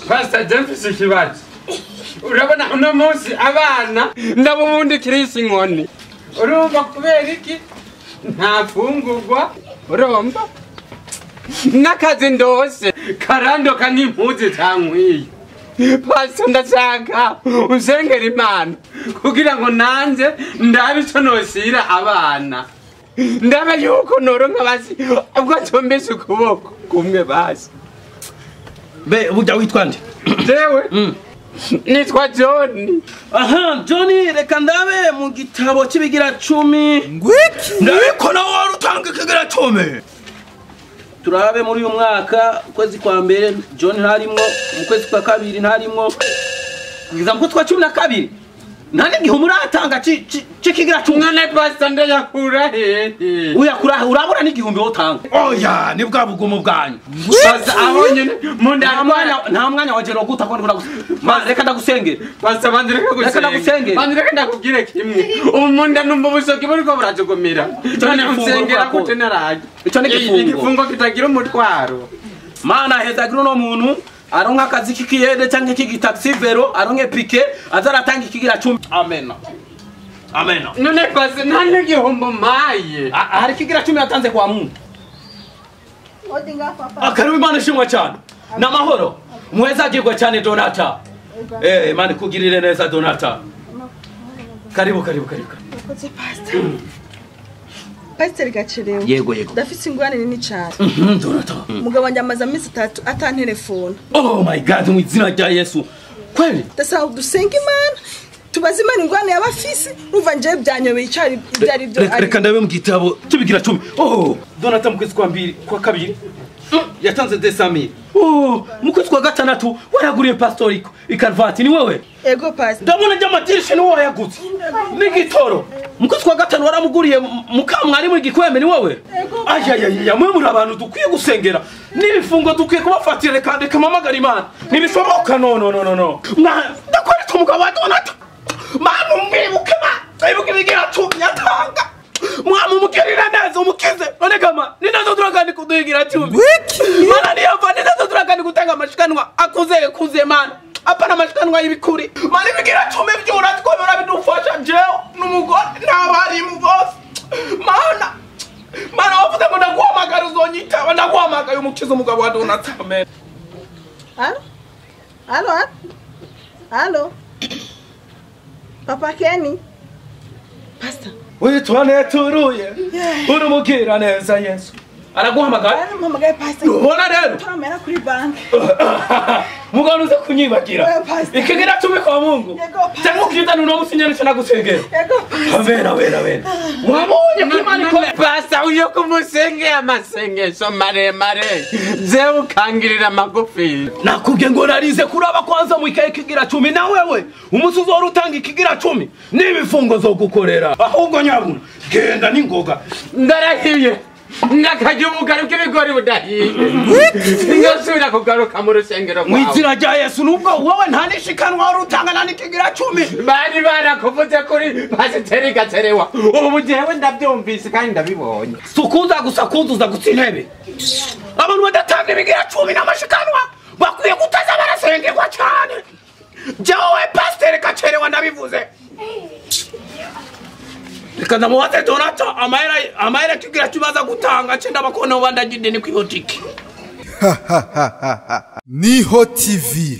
Pastor James ikibazo. Urabona uno munsi abana ndabubundi Chris inkoni. Urumva kubera iki? Nta fungurwa. Urumva? Nakazi ndose karando kanimpuzi tankwiye. Pastor ndashaka usengera Imana kugira ngo nanze ndabico nosira abana. Ndabe yuko noronka basi ubwo tombese ukuboko kumwe basi. Be burya witwa nde? Jewe nitwa John. Aha, John reka ndabe mu gitabo kibigira 10. Ngwiki Ndabiko na wari utanga kibigira 10. Turabe muri uyu mwaka kwezi kwa mbere John harimwo, mu kwezi kwa kabiri ntarimwo. Ngiza mu kwa 12. Nani gihumura atanga kigira 10. None pastor ndayakura he. Uyakura urabura n'igihumbi wotanga. Oya ni bwa bugumu bwanyu. Pastor abonye mu ndamwana Nta mwanya waje no guta ko ndikura reka ndagusengera. Pastor bandreka ndagusengera. Bandreka ndakubwire kimwe. Umunda numva busoki buriko burajogomera. None musengera gute naraje. Ico ni igifungo kitagira umutwaro. Mana hezagira no muntu aronka akazi kikiyede canke kigitaxi vero aronke pike azaratanga ikigira 10. Amen. Amen. None pastor nane gihombo maye. Hari kigira 10 yatanze kwa Mungu. Odinga papa. Akaribu Imana ishimwe cyane. Namahoro. Muweza agirwa cyane Donata. Imana kugirire neza Donata. Karibu. Ukoze pastor. Pastor gacerewe. Yego. Ndafise ingwane nini cyane. Donata. Mugabo wanjye amaze amezi 3 atantelefone. Oh my God, mu izina rya Yesu. Kweli? Ndasaba dusenga Imana. Tubaze Imana ingwane y'abafisi, umva nje byanyobeye cyari byari byo ari. Reka ndabe mu gitabo kibigira 10. Oh, Donata mu kwezi kwa kabiri. Yatanze 200,000. Oh, mu kwezi kwa gatandatu waraguriye pastoriko ikarvati ni wewe? Ego pastor. Ndabona jya matirishe ni wowe yagutse. Ni gitoro. Mu kwezi kwa gatanu waramuguriye mukamwari mu gikweme ni wewe? Ayayaya mwe muri abantu dukwiye gusengera. Nibifungo dukwiye kubafatira kandi kamamagara Imana. Nibishoboka no. Ndakora umugabo wa Donata. Mama mwibuke ma. Ibuke bigira 10 yatanga. Mwamu mukirira neza umukize. None kama ninazo turagani kuduhigira 10. Mana niyava ninazo turagani gutanga amashikanwa akuze mana. Apana amashikanwa y'ibikuri. Mani bigira 10 byura twobera bidufasha jewe n'umugore n'abari mu bose. Mana wavuze ngo ndaguhamagara uzonyita ndaguhamagaye umukize umugabo wa Donata. Amen. Allo. Papa Kenny. Pastor. Witwane turuye. Urumugira neza Yesu. Araguhamagaye? Aramuhamagaye pastor. Ubona rero? Turamera kuri bank. Mugano uze kunyibagira. Ikigira 10 kwa Mungu. Tangu kiyita nuno musinyana cyana gusengera. Ego pastor. Awera. Wabonye ko Imana ikora. Pastor uyo kumusenge amasengesho maremare. Je ukangirira magufi. Nakubye ngo narize kuraba kwanza mu ikaye kigira 10 na wewe. Umusuzo wari utanga ikigira 10. Nibifungo zo gukorera. Ahubwo nyabuna genda ningoga. Ndarahiye. Nakajya umugaruka ibigori budahiye. Singasubira kugaruka mu rusengero kwawe. Mwizira rya Yesu nubwo wowe nta nishikanwa wari utanga nani kigira 10. Bari barakuvuze kuri pasiteri gaterewa. Ubu jewe ndabyumvise kandi ndabibonye. Sukuza gusa kuzuza gutsintebe. Abantu badatanga ibigira 10 n'amashikanwa bakwiye gutaza barasengerwa cyane. Jewe pasiteri gaterewa ndabivuze. Reka ndamubaze Donata amahera kigira kibaza gutanga cyenda bakona ubandagide ni kwibotiki. Niho TV.